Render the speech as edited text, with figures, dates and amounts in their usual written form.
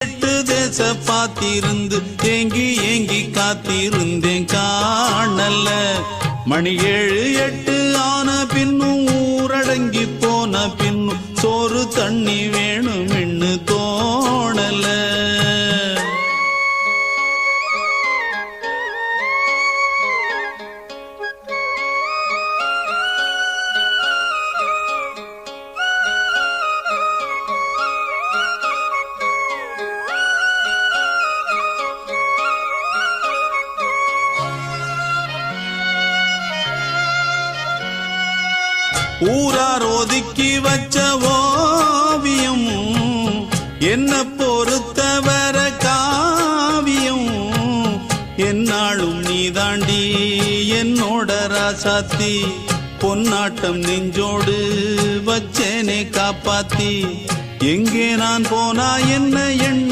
8 தேச பாத்திருந்து ஏங்கி ஏங்கி காத்திருந்தேன் காணல. மணி 7 8 ஆன பின்னும் ஊரடங்கி போன பின்னும் சோறு தண்ணி வேணும்னு தோணல. ஊரார் ஒதுக்கி வச்ச ஓவியம் என்ன பொறுத்தவர காவியம். என்னாலும் நீதாண்டி என்னோட ராசாத்தி, பொன்னாட்டம் நெஞ்சோடு வச்சேனே காப்பாத்தி. எங்கே நான் போனா என்ன எண்ணம்